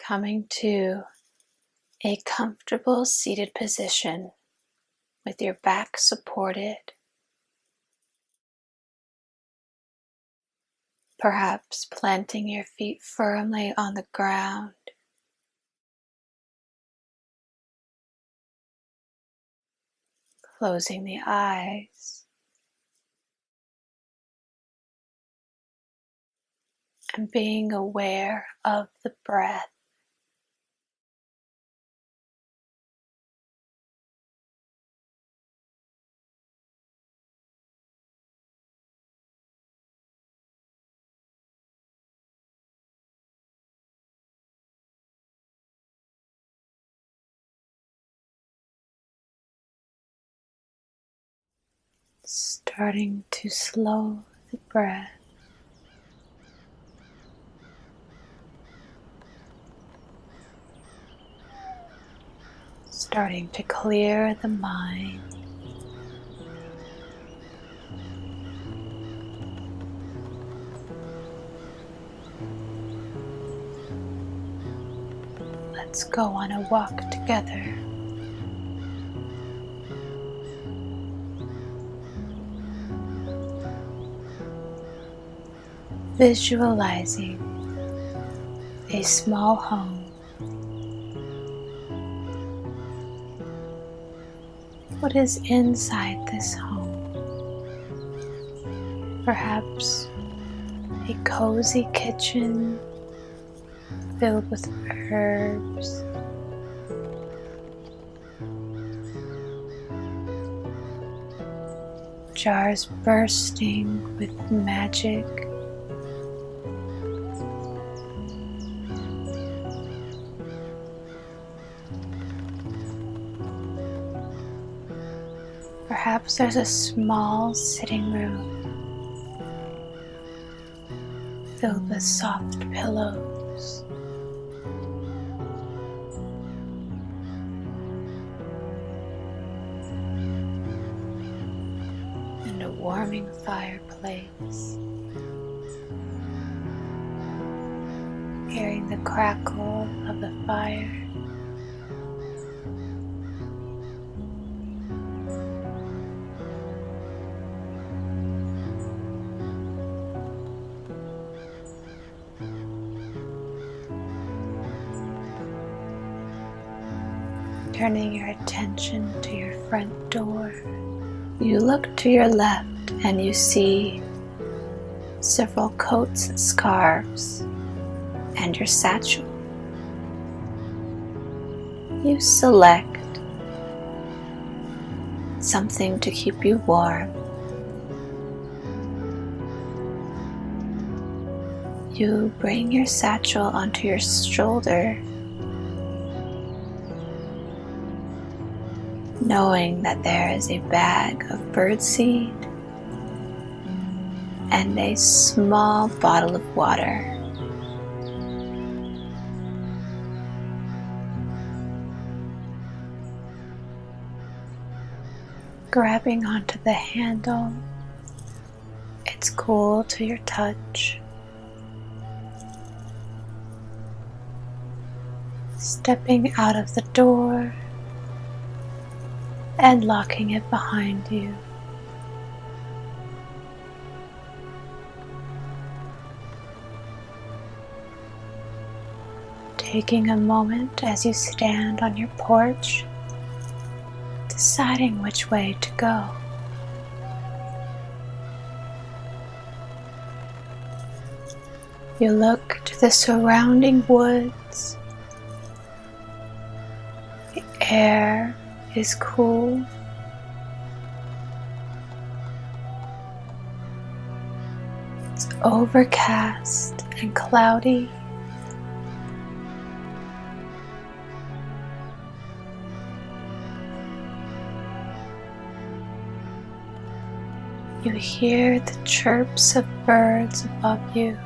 Coming to a comfortable seated position with your back supported, perhaps planting your feet firmly on the ground, closing the eyes, and being aware of the breath. Starting to slow the breath, starting to clear the mind. Let's go on a walk together. Visualizing a small home. What is inside this home? Perhaps a cozy kitchen filled with herbs, jars bursting with magic, perhaps there's a small sitting room filled with soft pillows, and a warming fireplace. Hearing the crackle of the fire. Turning your attention to your front door, you look to your left and you see several coats and scarves and your satchel. You select something to keep you warm. You bring your satchel onto your shoulder, knowing that there is a bag of birdseed and a small bottle of water. Grabbing onto the handle, it's cool to your touch. Stepping out of the door and locking it behind you. Taking a moment as you stand on your porch, deciding which way to go. You look to the surrounding woods. The air is cool. It's overcast and cloudy. You hear the chirps of birds above you.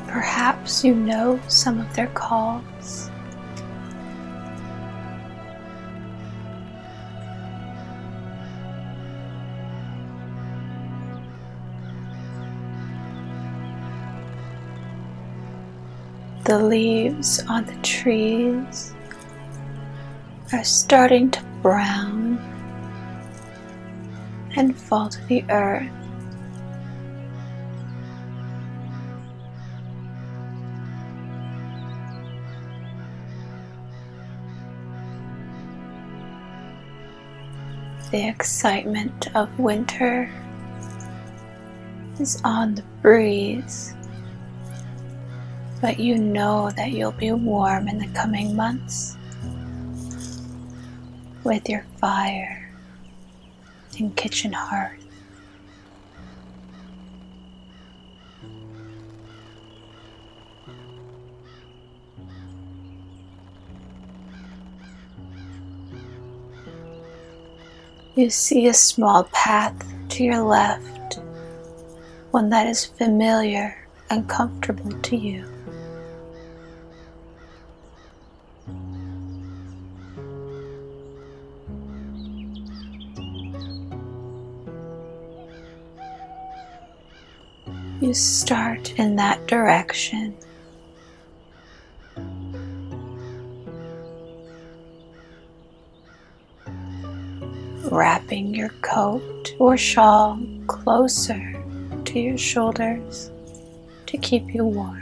Perhaps you know some of their calls. The leaves on the trees are starting to brown and fall to the earth. The excitement of winter is on the breeze, but you know that you'll be warm in the coming months with your fire and kitchen hearth. You see a small path to your left, one that is familiar and comfortable to you. You start in that direction. Wrapping your coat or shawl closer to your shoulders to keep you warm.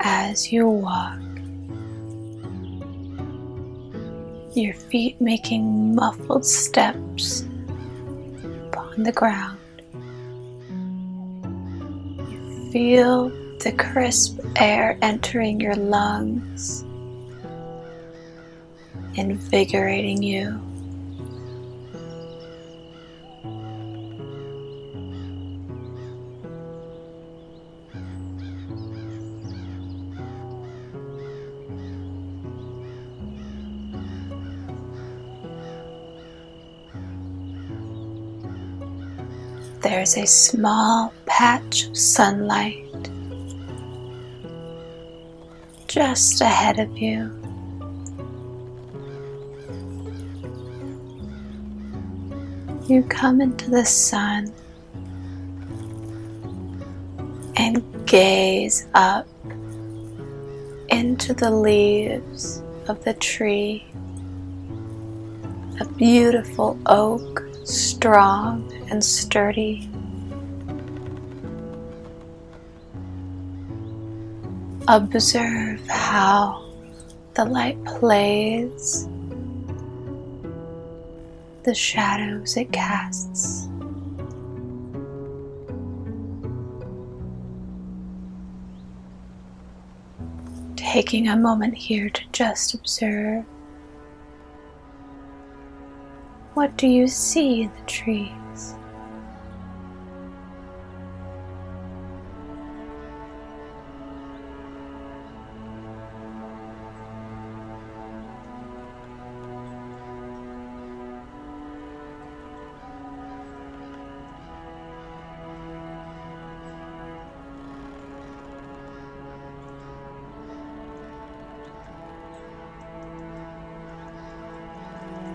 As you walk, your feet making muffled steps upon the ground. You feel the crisp air entering your lungs, invigorating you. There's a small patch of sunlight just ahead of you. You come into the sun and gaze up into the leaves of the tree. A beautiful oak, strong and sturdy. Observe how the light plays, the shadows it casts. Taking a moment here to just observe. What do you see in the trees?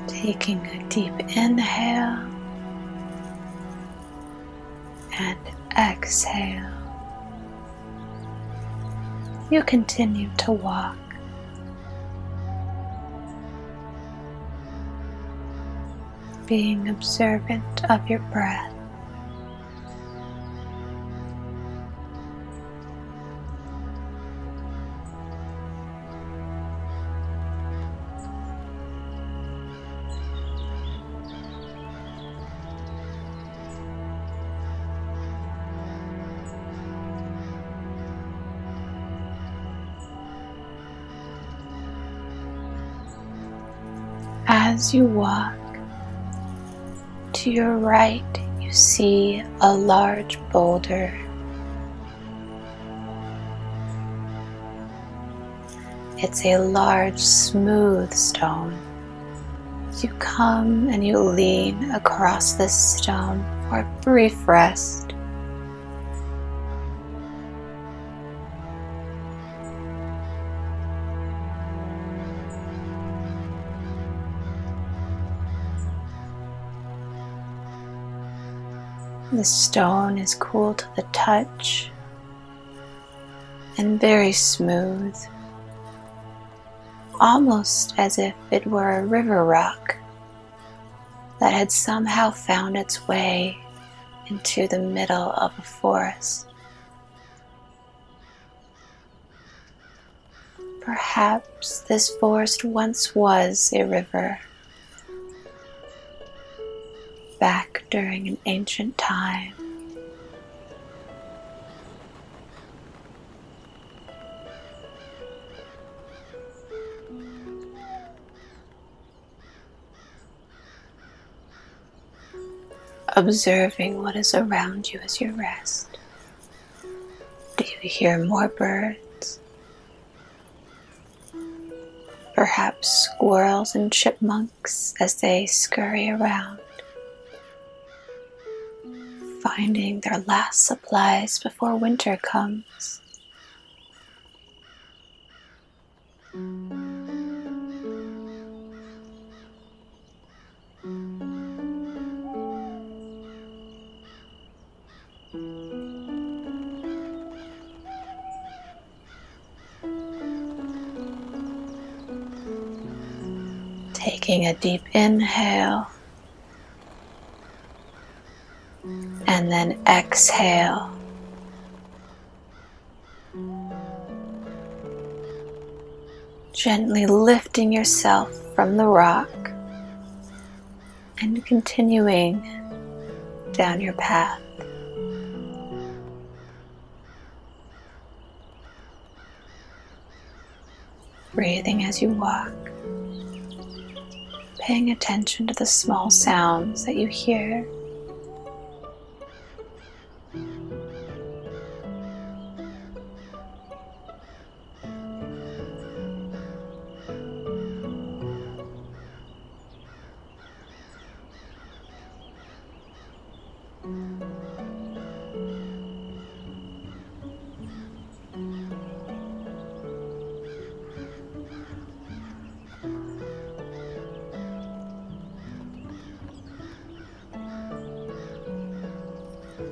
Taking a deep inhale and exhale, you continue to walk. Being observant of your breath. As you walk, to your right you see a large boulder. It's a large, smooth stone. You come and you lean across this stone for a brief rest. The stone is cool to the touch and very smooth, almost as if it were a river rock that had somehow found its way into the middle of a forest. Perhaps this forest once was a river, back during an ancient time. Observing what is around you as you rest. Do you hear more birds? Perhaps squirrels and chipmunks as they scurry around, finding their last supplies before winter comes. Taking a deep inhale and then exhale. Gently lifting yourself from the rock and continuing down your path. Breathing as you walk, paying attention to the small sounds that you hear.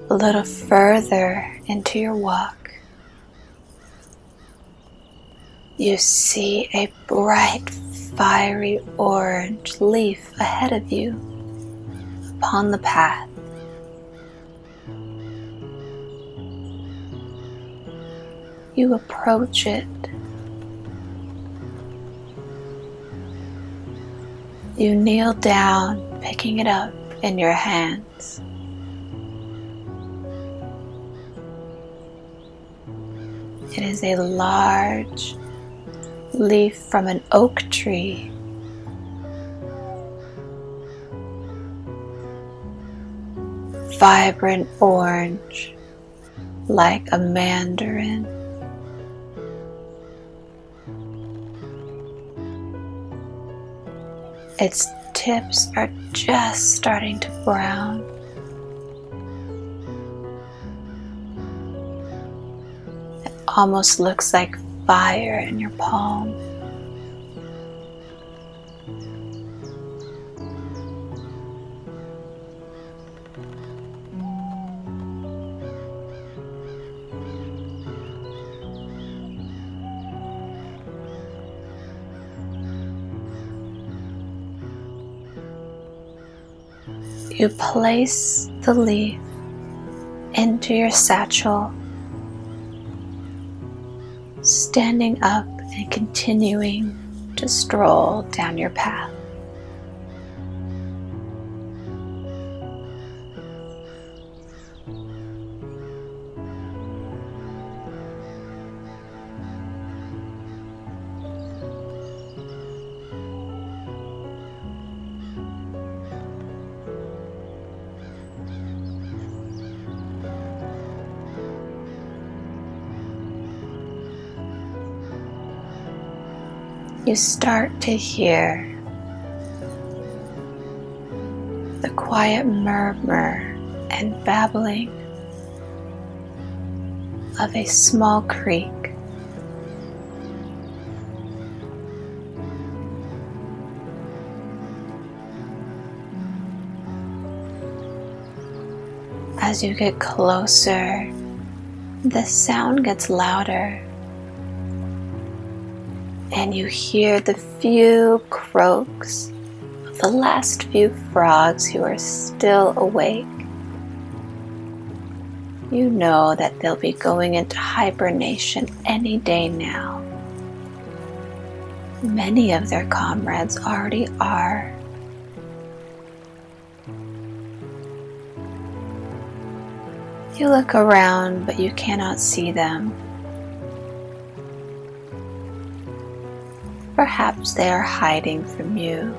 A little further into your walk, you see a bright, fiery orange leaf ahead of you upon the path. You approach it. You kneel down, picking it up in your hands. It is a large leaf from an oak tree. Vibrant orange, like a mandarin. Its tips are just starting to brown. Almost looks like fire in your palm. You place the leaf into your satchel, standing up and continuing to stroll down your path. You start to hear the quiet murmur and babbling of a small creek. As you get closer, the sound gets louder, and you hear the few croaks of the last few frogs who are still awake. You know that they'll be going into hibernation any day now. Many of their comrades already are. You look around, but you cannot see them. Perhaps they are hiding from you,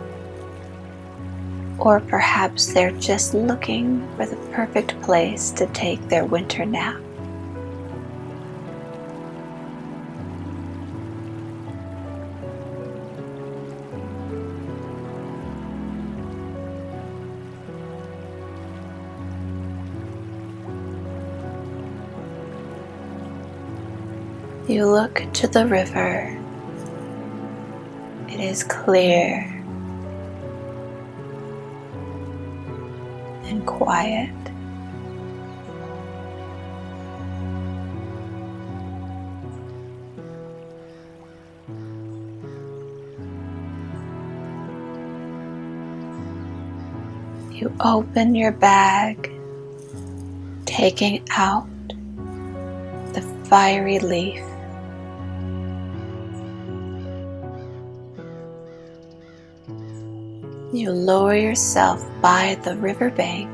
or perhaps they're just looking for the perfect place to take their winter nap. You look to the river. It is clear and quiet. You open your bag, taking out the fiery leaf. You lower yourself by the riverbank,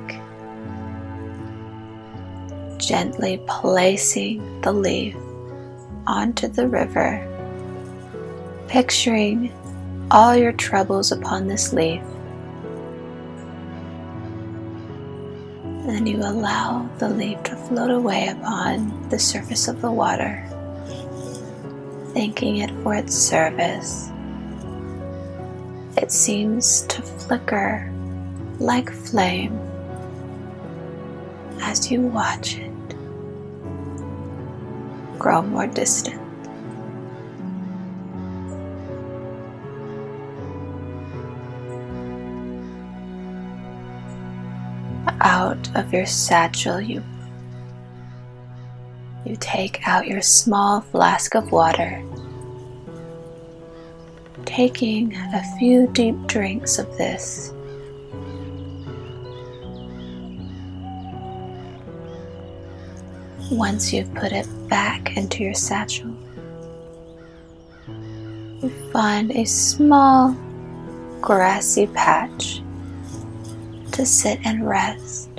gently placing the leaf onto the river, picturing all your troubles upon this leaf. And you allow the leaf to float away upon the surface of the water, thanking it for its service. It seems to flicker like flame as you watch it grow more distant. Out of your satchel, you take out your small flask of water, taking a few deep drinks of this. Once you've put it back into your satchel, you find a small grassy patch to sit and rest.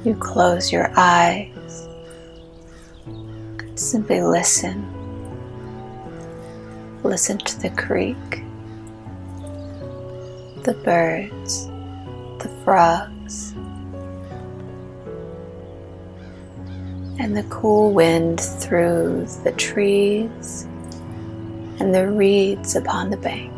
You close your eyes and simply listen. Listen to the creek, the birds, the frogs, and the cool wind through the trees and the reeds upon the bank.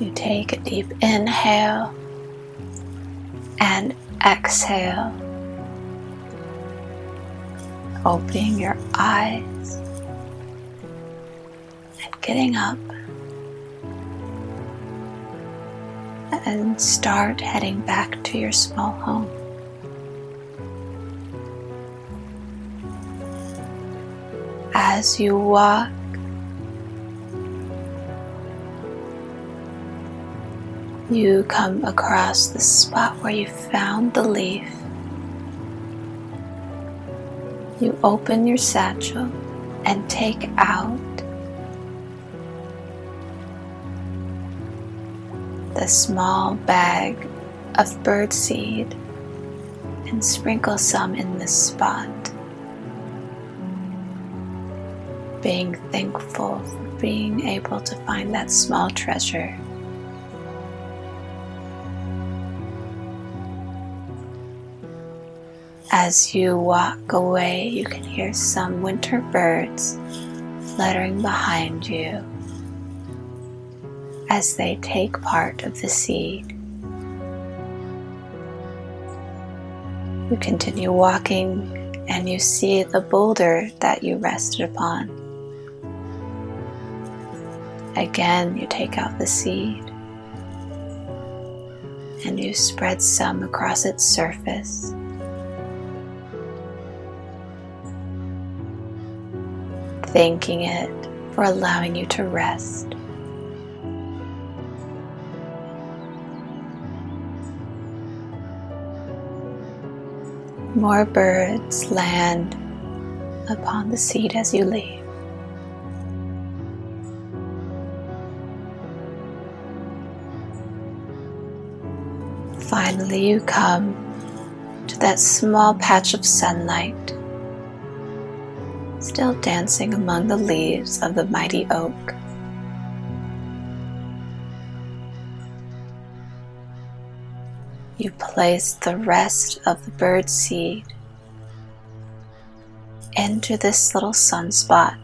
You take a deep inhale and exhale, opening your eyes and getting up, and start heading back to your small home. As you walk, you come across the spot where you found the leaf. You open your satchel and take out the small bag of birdseed and sprinkle some in this spot, being thankful for being able to find that small treasure. As you walk away, you can hear some winter birds fluttering behind you as they take part of the seed. You continue walking and you see the boulder that you rested upon. Again, you take out the seed and you spread some across its surface. Thanking it for allowing you to rest. More birds land upon the seed as you leave. Finally, you come to that small patch of sunlight, still dancing among the leaves of the mighty oak. You place the rest of the bird seed into this little sunspot,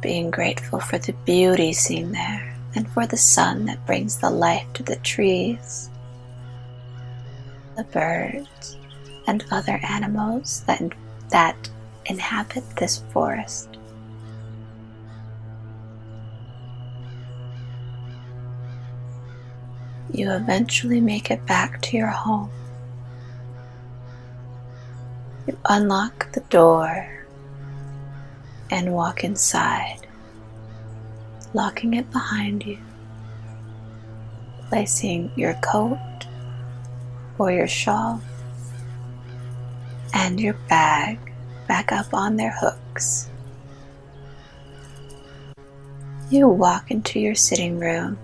being grateful for the beauty seen there and for the sun that brings the life to the trees, the birds, and other animals that inhabit this forest. You eventually make it back to your home. You unlock the door and walk inside, locking it behind you, placing your coat or your shawl and your bag back up on their hooks. You walk into your sitting room,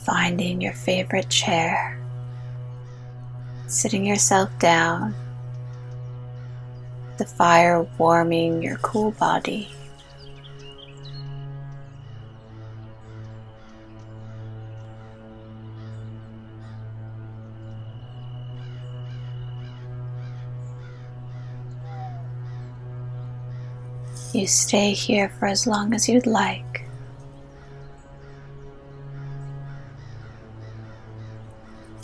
finding your favorite chair, sitting yourself down, the fire warming your cool body. You stay here for as long as you'd like.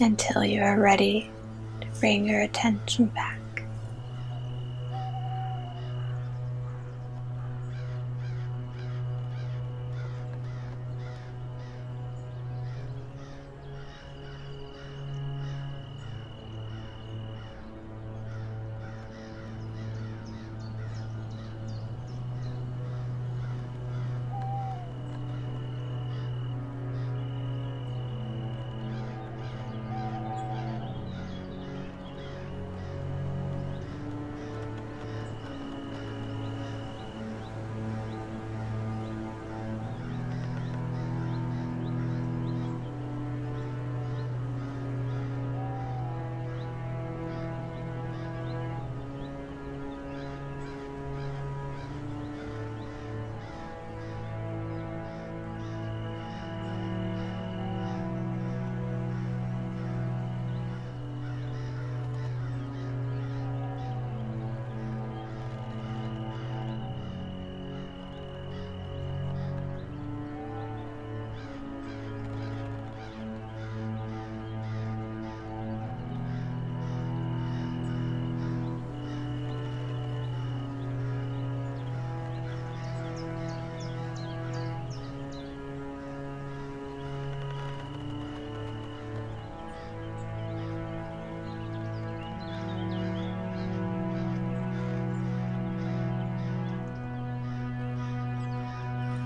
Until you are ready to bring your attention back.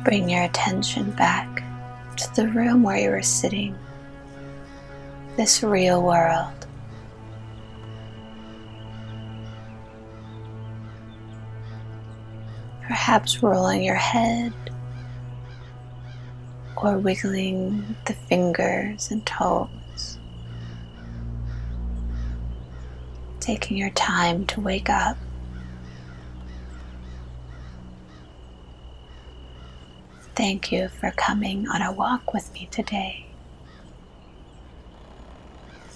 Bring your attention back to the room where you were sitting, this real world. Perhaps rolling your head or wiggling the fingers and toes, taking your time to wake up. Thank you for coming on a walk with me today.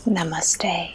Namaste.